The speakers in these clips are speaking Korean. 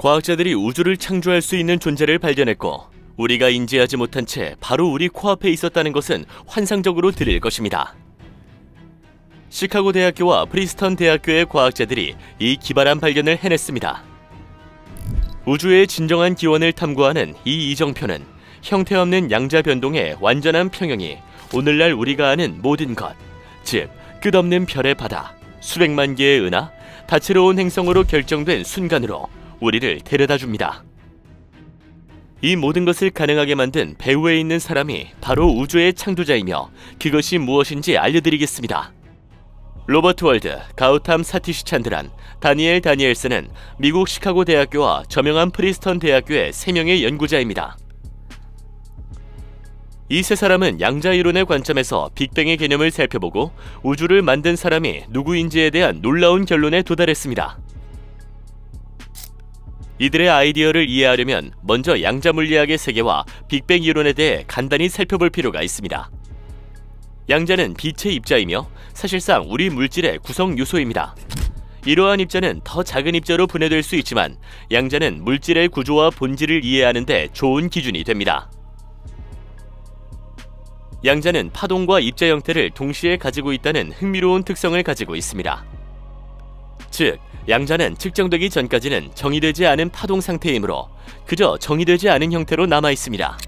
과학자들이 우주를 창조할 수 있는 존재를 발견했고 우리가 인지하지 못한 채 바로 우리 코앞에 있었다는 것은 환상적으로 들릴 것입니다. 시카고 대학교와 프리스턴 대학교의 과학자들이 이 기발한 발견을 해냈습니다. 우주의 진정한 기원을 탐구하는 이 이정표는 형태 없는 양자 변동의 완전한 평형이 오늘날 우리가 아는 모든 것, 즉 끝없는 별의 바다, 수백만 개의 은하, 다채로운 행성으로 결정된 순간으로 우리를 데려다 줍니다. 이 모든 것을 가능하게 만든 배후에 있는 사람이 바로 우주의 창조자이며 그것이 무엇인지 알려드리겠습니다. 로버트 월드, 가우탐 사티시 찬드란, 다니엘 다니엘슨은 미국 시카고 대학교와 저명한 프리스턴 대학교의 3명의 연구자입니다. 이 세 사람은 양자 이론의 관점에서 빅뱅의 개념을 살펴보고 우주를 만든 사람이 누구인지에 대한 놀라운 결론에 도달했습니다. 이들의 아이디어를 이해하려면 먼저 양자 물리학의 세계와 빅뱅 이론에 대해 간단히 살펴볼 필요가 있습니다. 양자는 빛의 입자이며 사실상 우리 물질의 구성 요소입니다. 이러한 입자는 더 작은 입자로 분해될 수 있지만 양자는 물질의 구조와 본질을 이해하는 데 좋은 기준이 됩니다. 양자는 파동과 입자 형태를 동시에 가지고 있다는 흥미로운 특성을 가지고 있습니다. 즉, 양자는 측정되기 전까지는 정의되지 않은 파동 상태이므로 그저 정의되지 않은 형태로 남아 있습니다.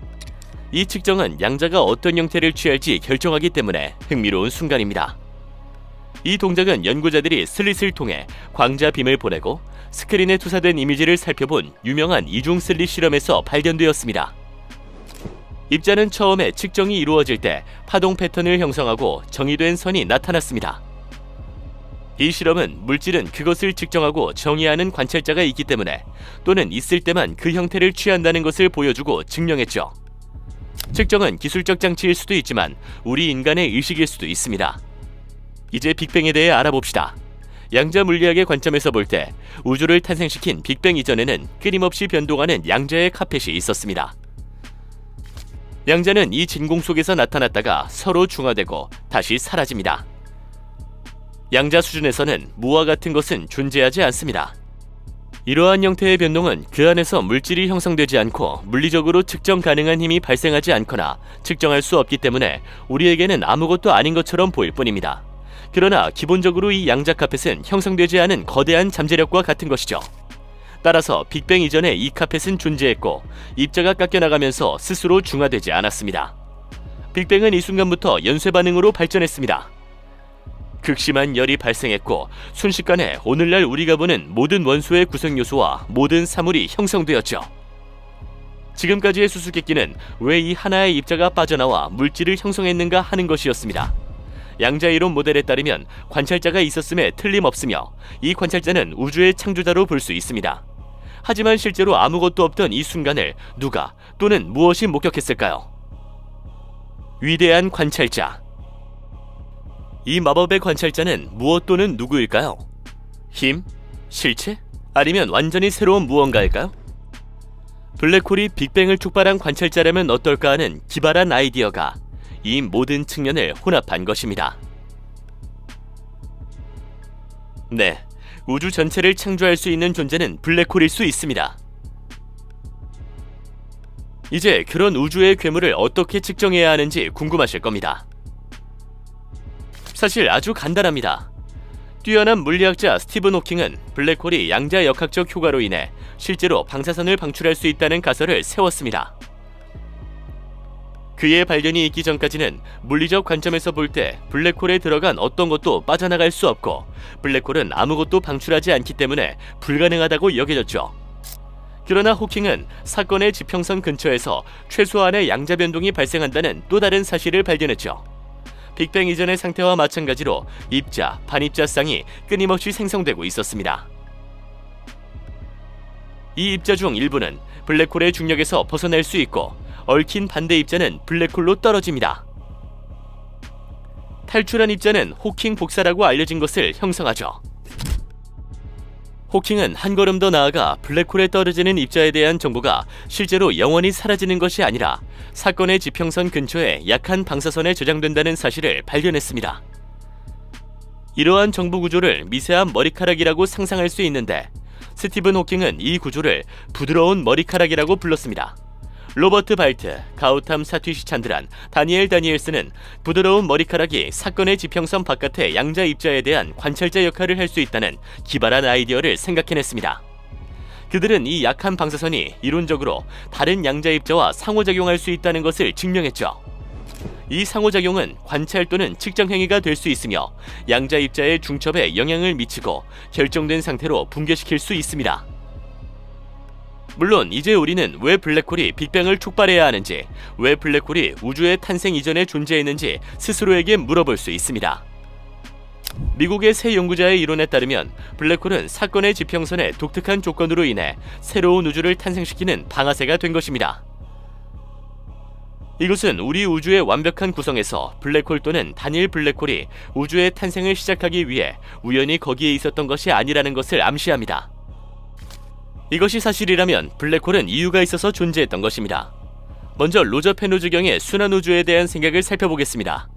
이 측정은 양자가 어떤 형태를 취할지 결정하기 때문에 흥미로운 순간입니다. 이 동작은 연구자들이 슬릿을 통해 광자빔을 보내고 스크린에 투사된 이미지를 살펴본 유명한 이중 슬릿 실험에서 발견되었습니다. 입자는 처음에 측정이 이루어질 때 파동 패턴을 형성하고 정의된 선이 나타났습니다. 이 실험은 물질은 그것을 측정하고 정의하는 관찰자가 있기 때문에 또는 있을 때만 그 형태를 취한다는 것을 보여주고 증명했죠. 측정은 기술적 장치일 수도 있지만 우리 인간의 의식일 수도 있습니다. 이제 빅뱅에 대해 알아봅시다. 양자 물리학의 관점에서 볼 때 우주를 탄생시킨 빅뱅 이전에는 끊임없이 변동하는 양자의 카펫이 있었습니다. 양자는 이 진공 속에서 나타났다가 서로 중화되고 다시 사라집니다. 양자 수준에서는 무와 같은 것은 존재하지 않습니다. 이러한 형태의 변동은 그 안에서 물질이 형성되지 않고 물리적으로 측정 가능한 힘이 발생하지 않거나 측정할 수 없기 때문에 우리에게는 아무것도 아닌 것처럼 보일 뿐입니다. 그러나 기본적으로 이 양자 카펫은 형성되지 않은 거대한 잠재력과 같은 것이죠. 따라서 빅뱅 이전에 이 카펫은 존재했고 입자가 깎여나가면서 스스로 중화되지 않았습니다. 빅뱅은 이 순간부터 연쇄 반응으로 발전했습니다. 극심한 열이 발생했고 순식간에 오늘날 우리가 보는 모든 원소의 구성 요소와 모든 사물이 형성되었죠. 지금까지의 수수께끼는 왜 이 하나의 입자가 빠져나와 물질을 형성했는가 하는 것이었습니다. 양자이론 모델에 따르면 관찰자가 있었음에 틀림없으며 이 관찰자는 우주의 창조자로 볼 수 있습니다. 하지만 실제로 아무것도 없던 이 순간을 누가 또는 무엇이 목격했을까요? 위대한 관찰자. 이 마법의 관찰자는 무엇 또는 누구일까요? 힘? 실체? 아니면 완전히 새로운 무언가일까요? 블랙홀이 빅뱅을 촉발한 관찰자라면 어떨까 하는 기발한 아이디어가 이 모든 측면을 혼합한 것입니다. 네, 우주 전체를 창조할 수 있는 존재는 블랙홀일 수 있습니다. 이제 그런 우주의 괴물을 어떻게 측정해야 하는지 궁금하실 겁니다. 사실 아주 간단합니다. 뛰어난 물리학자 스티븐 호킹은 블랙홀이 양자 역학적 효과로 인해 실제로 방사선을 방출할 수 있다는 가설을 세웠습니다. 그의 발견이 있기 전까지는 물리적 관점에서 볼 때 블랙홀에 들어간 어떤 것도 빠져나갈 수 없고 블랙홀은 아무것도 방출하지 않기 때문에 불가능하다고 여겨졌죠. 그러나 호킹은 사건의 지평선 근처에서 최소한의 양자 변동이 발생한다는 또 다른 사실을 발견했죠. 빅뱅 이전의 상태와 마찬가지로 입자, 반입자 쌍이 끊임없이 생성되고 있었습니다. 이 입자 중 일부는 블랙홀의 중력에서 벗어날 수 있고 얽힌 반대 입자는 블랙홀로 떨어집니다. 탈출한 입자는 호킹 복사라고 알려진 것을 형성하죠. 호킹은 한 걸음 더 나아가 블랙홀에 떨어지는 입자에 대한 정보가 실제로 영원히 사라지는 것이 아니라 사건의 지평선 근처에 약한 방사선에 저장된다는 사실을 발견했습니다. 이러한 정보 구조를 미세한 머리카락이라고 상상할 수 있는데 스티븐 호킹은 이 구조를 부드러운 머리카락이라고 불렀습니다. 로버트 발트, 가우탐 사튀시 찬드란, 다니엘 다니엘스는 부드러운 머리카락이 사건의 지평선 바깥의 양자 입자에 대한 관찰자 역할을 할 수 있다는 기발한 아이디어를 생각해냈습니다. 그들은 이 약한 방사선이 이론적으로 다른 양자 입자와 상호작용할 수 있다는 것을 증명했죠. 이 상호작용은 관찰 또는 측정 행위가 될 수 있으며 양자 입자의 중첩에 영향을 미치고 결정된 상태로 붕괴시킬 수 있습니다. 물론 이제 우리는 왜 블랙홀이 빅뱅을 촉발해야 하는지, 왜 블랙홀이 우주의 탄생 이전에 존재했는지 스스로에게 물어볼 수 있습니다. 미국의 새 연구자의 이론에 따르면 블랙홀은 사건의 지평선의 독특한 조건으로 인해 새로운 우주를 탄생시키는 방아쇠가 된 것입니다. 이것은 우리 우주의 완벽한 구성에서 블랙홀 또는 단일 블랙홀이 우주의 탄생을 시작하기 위해 우연히 거기에 있었던 것이 아니라는 것을 암시합니다. 이것이 사실이라면 블랙홀은 이유가 있어서 존재했던 것입니다. 먼저 로저 페노즈 경의 순환 우주에 대한 생각을 살펴보겠습니다.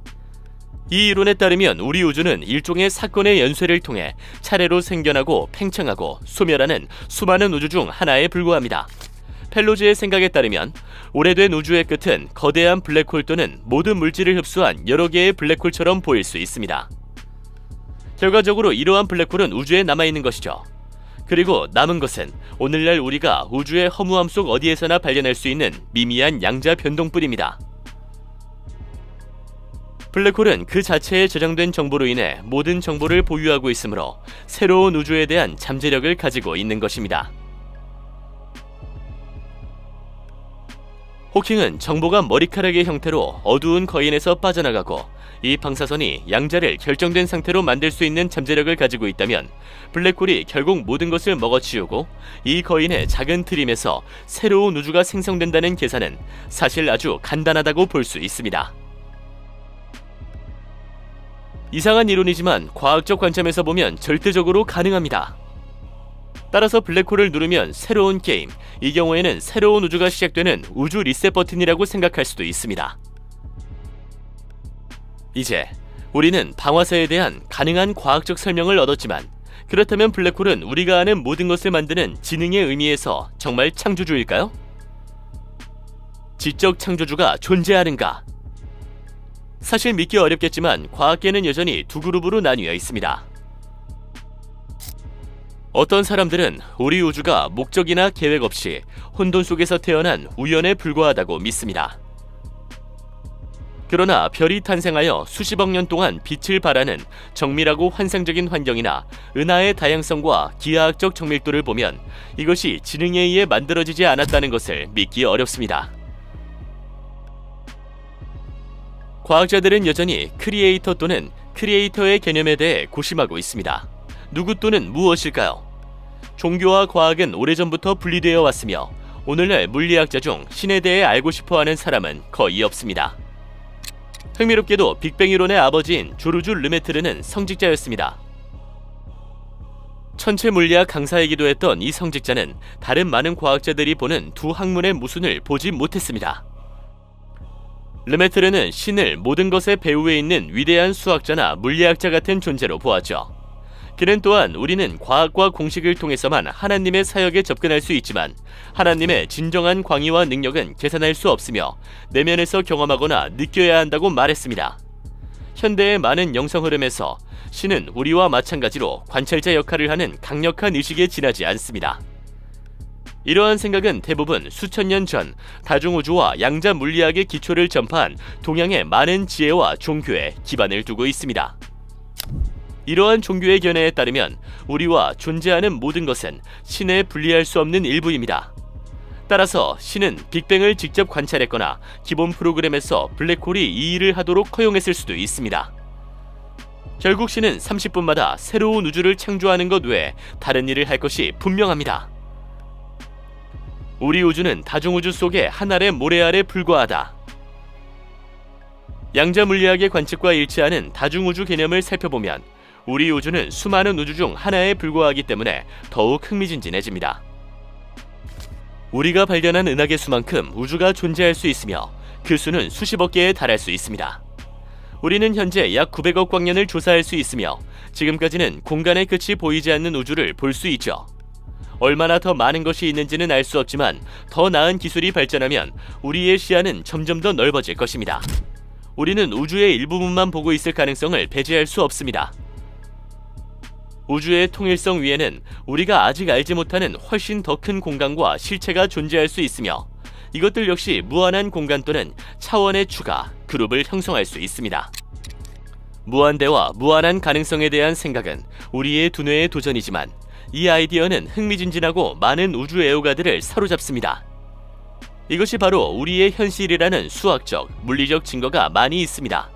이 이론에 따르면 우리 우주는 일종의 사건의 연쇄를 통해 차례로 생겨나고 팽창하고 소멸하는 수많은 우주 중 하나에 불과합니다. 펠로즈의 생각에 따르면 오래된 우주의 끝은 거대한 블랙홀 또는 모든 물질을 흡수한 여러 개의 블랙홀처럼 보일 수 있습니다. 결과적으로 이러한 블랙홀은 우주에 남아있는 것이죠. 그리고 남은 것은 오늘날 우리가 우주의 허무함 속 어디에서나 발견할 수 있는 미미한 양자 변동뿐입니다. 블랙홀은 그 자체에 저장된 정보로 인해 모든 정보를 보유하고 있으므로 새로운 우주에 대한 잠재력을 가지고 있는 것입니다. 호킹은 정보가 머리카락의 형태로 어두운 거인에서 빠져나가고 이 방사선이 양자를 결정된 상태로 만들 수 있는 잠재력을 가지고 있다면 블랙홀이 결국 모든 것을 먹어치우고 이 거인의 작은 트림에서 새로운 우주가 생성된다는 계산은 사실 아주 간단하다고 볼 수 있습니다. 이상한 이론이지만 과학적 관점에서 보면 절대적으로 가능합니다. 따라서 블랙홀을 누르면 새로운 게임, 이 경우에는 새로운 우주가 시작되는 우주 리셋 버튼이라고 생각할 수도 있습니다. 이제 우리는 방화쇠에 대한 가능한 과학적 설명을 얻었지만, 그렇다면 블랙홀은 우리가 아는 모든 것을 만드는 지능의 의미에서 정말 창조주일까요? 지적 창조주가 존재하는가? 사실 믿기 어렵겠지만 과학계는 여전히 두 그룹으로 나뉘어 있습니다. 어떤 사람들은 우리 우주가 목적이나 계획 없이 혼돈 속에서 태어난 우연에 불과하다고 믿습니다. 그러나 별이 탄생하여 수십억 년 동안 빛을 발하는 정밀하고 환상적인 환경이나 은하의 다양성과 기하학적 정밀도를 보면 이것이 지능에 의해 만들어지지 않았다는 것을 믿기 어렵습니다. 과학자들은 여전히 크리에이터 또는 크리에이터의 개념에 대해 고심하고 있습니다. 누구 또는 무엇일까요? 종교와 과학은 오래전부터 분리되어 왔으며 오늘날 물리학자 중 신에 대해 알고 싶어하는 사람은 거의 없습니다. 흥미롭게도 빅뱅 이론의 아버지인 조르주 르메트르는 성직자였습니다. 천체 물리학 강사이기도 했던 이 성직자는 다른 많은 과학자들이 보는 두 학문의 모순을 보지 못했습니다. 르메트르는 신을 모든 것의 배후에 있는 위대한 수학자나 물리학자 같은 존재로 보았죠. 그는 또한 우리는 과학과 공식을 통해서만 하나님의 사역에 접근할 수 있지만 하나님의 진정한 광의와 능력은 계산할 수 없으며 내면에서 경험하거나 느껴야 한다고 말했습니다. 현대의 많은 영성 흐름에서 신은 우리와 마찬가지로 관찰자 역할을 하는 강력한 의식에 지나지 않습니다. 이러한 생각은 대부분 수천 년 전 다중우주와 양자 물리학의 기초를 전파한 동양의 많은 지혜와 종교에 기반을 두고 있습니다. 이러한 종교의 견해에 따르면 우리와 존재하는 모든 것은 신의 분리할 수 없는 일부입니다. 따라서 신은 빅뱅을 직접 관찰했거나 기본 프로그램에서 블랙홀이 이 일을 하도록 허용했을 수도 있습니다. 결국 신은 30분마다 새로운 우주를 창조하는 것 외에 다른 일을 할 것이 분명합니다. 우리 우주는 다중우주 속의 한 알의 모래 알에 불과하다. 양자 물리학의 관측과 일치하는 다중우주 개념을 살펴보면 우리 우주는 수많은 우주 중 하나에 불과하기 때문에 더욱 흥미진진해집니다. 우리가 발견한 은하계 수만큼 우주가 존재할 수 있으며 그 수는 수십억 개에 달할 수 있습니다. 우리는 현재 약 900억 광년을 조사할 수 있으며 지금까지는 공간의 끝이 보이지 않는 우주를 볼 수 있죠. 얼마나 더 많은 것이 있는지는 알 수 없지만 더 나은 기술이 발전하면 우리의 시야는 점점 더 넓어질 것입니다. 우리는 우주의 일부분만 보고 있을 가능성을 배제할 수 없습니다. 우주의 통일성 위에는 우리가 아직 알지 못하는 훨씬 더 큰 공간과 실체가 존재할 수 있으며 이것들 역시 무한한 공간 또는 차원의 추가, 그룹을 형성할 수 있습니다. 무한대와 무한한 가능성에 대한 생각은 우리의 두뇌의 도전이지만 이 아이디어는 흥미진진하고 많은 우주 애호가들을 사로잡습니다. 이것이 바로 우리의 현실이라는 수학적, 물리적 증거가 많이 있습니다.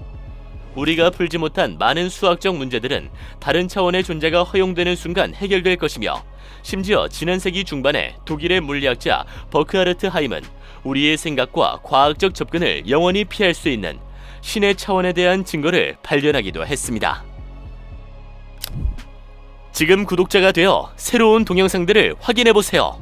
우리가 풀지 못한 많은 수학적 문제들은 다른 차원의 존재가 허용되는 순간 해결될 것이며 심지어 지난 세기 중반에 독일의 물리학자 버크하르트 하임은 우리의 생각과 과학적 접근을 영원히 피할 수 있는 신의 차원에 대한 증거를 발견하기도 했습니다. 지금 구독자가 되어 새로운 동영상들을 확인해보세요.